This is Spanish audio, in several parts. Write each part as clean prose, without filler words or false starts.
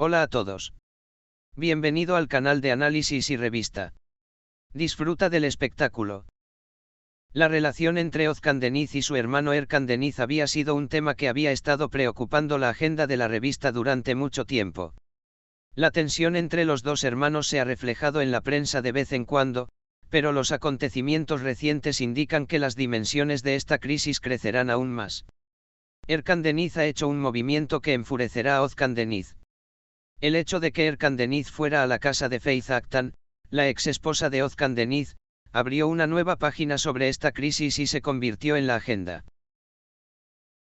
Hola a todos. Bienvenido al canal de análisis y revista. Disfruta del espectáculo. La relación entre Özkan Deniz y su hermano Erkan Deniz había sido un tema que había estado preocupando la agenda de la revista durante mucho tiempo. La tensión entre los dos hermanos se ha reflejado en la prensa de vez en cuando, pero los acontecimientos recientes indican que las dimensiones de esta crisis crecerán aún más. Erkan Deniz ha hecho un movimiento que enfurecerá a Özkan Deniz. El hecho de que Erkan Deniz fuera a la casa de Faith Aktan, la exesposa de Özkan Deniz, abrió una nueva página sobre esta crisis y se convirtió en la agenda.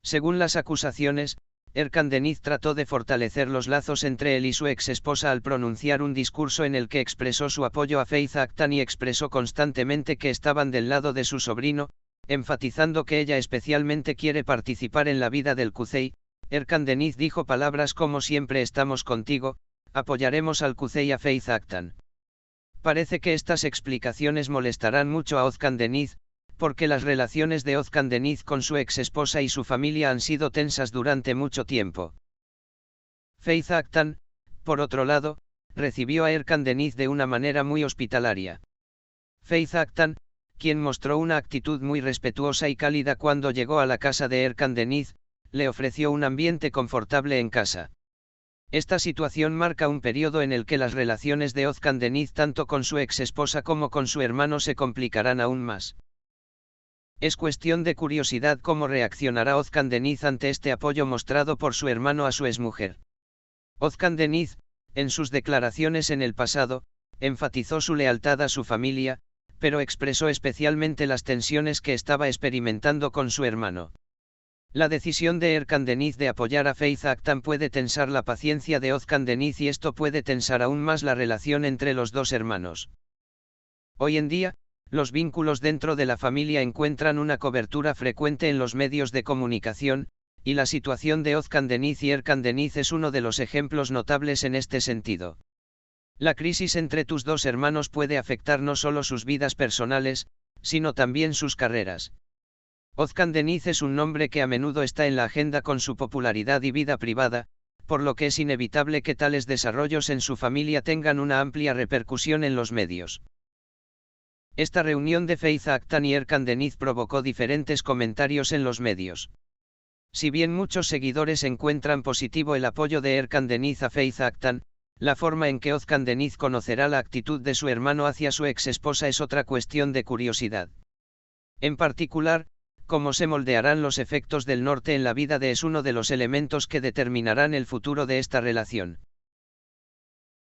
Según las acusaciones, Erkan Deniz trató de fortalecer los lazos entre él y su exesposa al pronunciar un discurso en el que expresó su apoyo a Faith Aktan y expresó constantemente que estaban del lado de su sobrino, enfatizando que ella especialmente quiere participar en la vida del Kuzey. Erkan Deniz dijo palabras como siempre estamos contigo, apoyaremos al Kuzey y a Faith Aktan. Parece que estas explicaciones molestarán mucho a Özkan Deniz, porque las relaciones de Özkan Deniz con su exesposa y su familia han sido tensas durante mucho tiempo. Faith Aktan, por otro lado, recibió a Erkan Deniz de una manera muy hospitalaria. Faith Aktan, quien mostró una actitud muy respetuosa y cálida cuando llegó a la casa de Erkan Deniz, le ofreció un ambiente confortable en casa. Esta situación marca un periodo en el que las relaciones de Özkan Deniz tanto con su exesposa como con su hermano se complicarán aún más. Es cuestión de curiosidad cómo reaccionará Özkan Deniz ante este apoyo mostrado por su hermano a su exmujer. Özkan Deniz, en sus declaraciones en el pasado, enfatizó su lealtad a su familia, pero expresó especialmente las tensiones que estaba experimentando con su hermano. La decisión de Erkan Deniz de apoyar a Faith Aktan puede tensar la paciencia de Özkan Deniz y esto puede tensar aún más la relación entre los dos hermanos. Hoy en día, los vínculos dentro de la familia encuentran una cobertura frecuente en los medios de comunicación, y la situación de Özkan Deniz y Erkan Deniz es uno de los ejemplos notables en este sentido. La crisis entre tus dos hermanos puede afectar no solo sus vidas personales, sino también sus carreras. Özkan Deniz es un nombre que a menudo está en la agenda con su popularidad y vida privada, por lo que es inevitable que tales desarrollos en su familia tengan una amplia repercusión en los medios. Esta reunión de Faith Aktan y Erkan Deniz provocó diferentes comentarios en los medios. Si bien muchos seguidores encuentran positivo el apoyo de Erkan Deniz a Faith Aktan, la forma en que Özkan Deniz conocerá la actitud de su hermano hacia su exesposa es otra cuestión de curiosidad. En particular, cómo se moldearán los efectos del norte en la vida es uno de los elementos que determinarán el futuro de esta relación.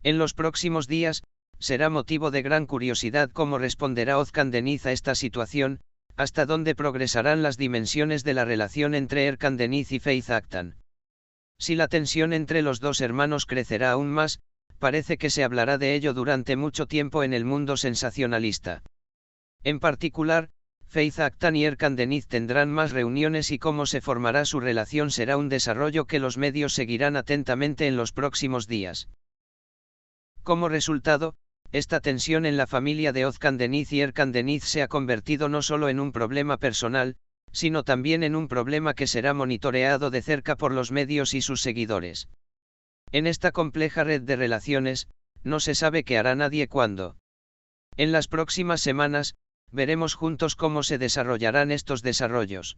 En los próximos días, será motivo de gran curiosidad cómo responderá Özkan Deniz a esta situación, hasta dónde progresarán las dimensiones de la relación entre Erkan Deniz y Faith Aktan. Si la tensión entre los dos hermanos crecerá aún más, parece que se hablará de ello durante mucho tiempo en el mundo sensacionalista. En particular, Faith Aktan y Erkan Deniz tendrán más reuniones y cómo se formará su relación será un desarrollo que los medios seguirán atentamente en los próximos días. Como resultado, esta tensión en la familia de Özkan Deniz y Erkan Deniz se ha convertido no solo en un problema personal, sino también en un problema que será monitoreado de cerca por los medios y sus seguidores. En esta compleja red de relaciones, no se sabe qué hará nadie cuándo. En las próximas semanas, veremos juntos cómo se desarrollarán estos desarrollos.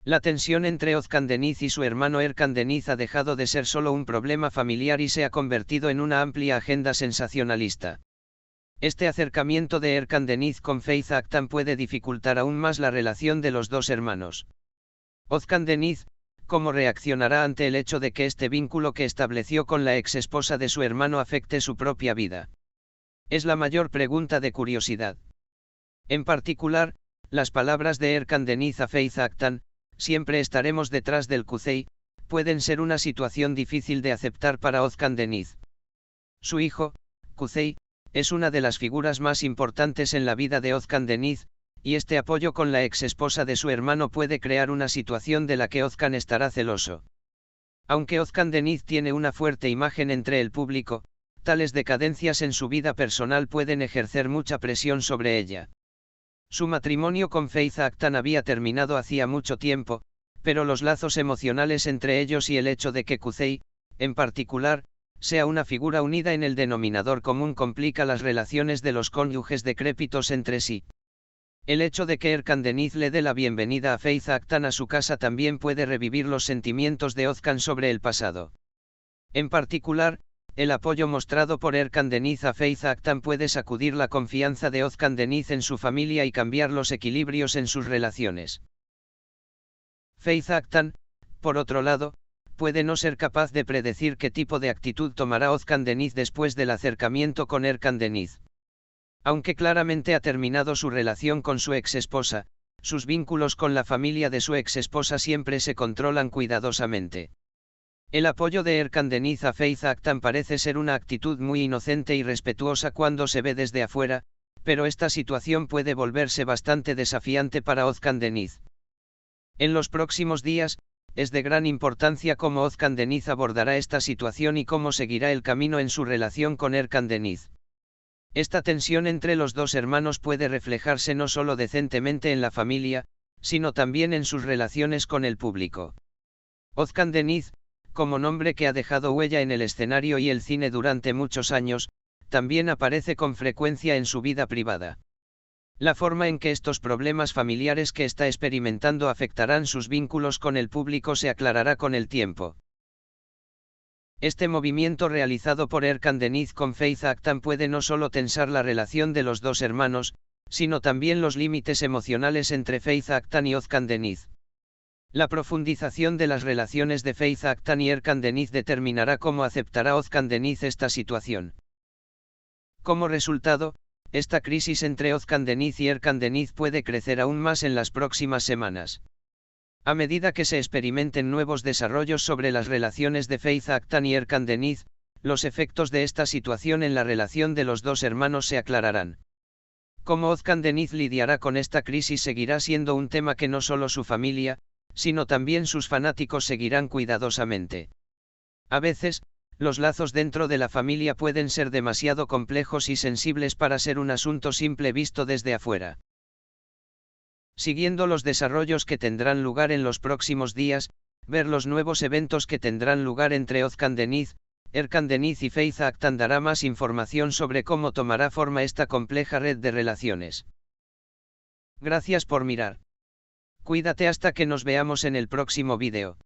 La tensión entre Özkan Deniz y su hermano Erkan Deniz ha dejado de ser solo un problema familiar y se ha convertido en una amplia agenda sensacionalista. Este acercamiento de Erkan Deniz con Faith Aktan puede dificultar aún más la relación de los dos hermanos. Özkan Deniz, ¿cómo reaccionará ante el hecho de que este vínculo que estableció con la exesposa de su hermano afecte su propia vida? Es la mayor pregunta de curiosidad. En particular, las palabras de Erkan Deniz a Faith Aktan, siempre estaremos detrás del Kuzey, pueden ser una situación difícil de aceptar para Özkan Deniz. Su hijo, Kuzey, es una de las figuras más importantes en la vida de Özkan Deniz, y este apoyo con la exesposa de su hermano puede crear una situación de la que Özkan estará celoso. Aunque Özkan Deniz tiene una fuerte imagen entre el público, tales decadencias en su vida personal pueden ejercer mucha presión sobre ella. Su matrimonio con Faith Aktan había terminado hacía mucho tiempo, pero los lazos emocionales entre ellos y el hecho de que Kuzey, en particular, sea una figura unida en el denominador común complica las relaciones de los cónyuges decrépitos entre sí. El hecho de que Erkan Deniz le dé la bienvenida a Faith Aktan a su casa también puede revivir los sentimientos de Özkan sobre el pasado. En particular, el apoyo mostrado por Erkan Deniz a Faith Aktan puede sacudir la confianza de Özkan Deniz en su familia y cambiar los equilibrios en sus relaciones. Faith Aktan, por otro lado, puede no ser capaz de predecir qué tipo de actitud tomará Özkan Deniz después del acercamiento con Erkan Deniz. Aunque claramente ha terminado su relación con su ex-esposa, sus vínculos con la familia de su ex-esposa siempre se controlan cuidadosamente. El apoyo de Erkan Deniz a Faith Aktan parece ser una actitud muy inocente y respetuosa cuando se ve desde afuera, pero esta situación puede volverse bastante desafiante para Özkan Deniz. En los próximos días, es de gran importancia cómo Özkan Deniz abordará esta situación y cómo seguirá el camino en su relación con Erkan Deniz. Esta tensión entre los dos hermanos puede reflejarse no solo decentemente en la familia, sino también en sus relaciones con el público. Özkan Deniz, como nombre que ha dejado huella en el escenario y el cine durante muchos años, también aparece con frecuencia en su vida privada. La forma en que estos problemas familiares que está experimentando afectarán sus vínculos con el público se aclarará con el tiempo. Este movimiento realizado por Erkan Deniz con Faith Aktan puede no solo tensar la relación de los dos hermanos, sino también los límites emocionales entre Faith Aktan y Özkan Deniz. La profundización de las relaciones de Faith Aktan y Erkan Deniz determinará cómo aceptará Özkan Deniz esta situación. Como resultado, esta crisis entre Özkan Deniz y Erkan Deniz puede crecer aún más en las próximas semanas. A medida que se experimenten nuevos desarrollos sobre las relaciones de Faith Aktan y Erkan Deniz, los efectos de esta situación en la relación de los dos hermanos se aclararán. Cómo Özkan Deniz lidiará con esta crisis seguirá siendo un tema que no solo su familia, sino también sus fanáticos seguirán cuidadosamente. A veces, los lazos dentro de la familia pueden ser demasiado complejos y sensibles para ser un asunto simple visto desde afuera. Siguiendo los desarrollos que tendrán lugar en los próximos días, ver los nuevos eventos que tendrán lugar entre Özkan Deniz, Erkan Deniz y Faith Aktan dará más información sobre cómo tomará forma esta compleja red de relaciones. Gracias por mirar. Cuídate hasta que nos veamos en el próximo vídeo.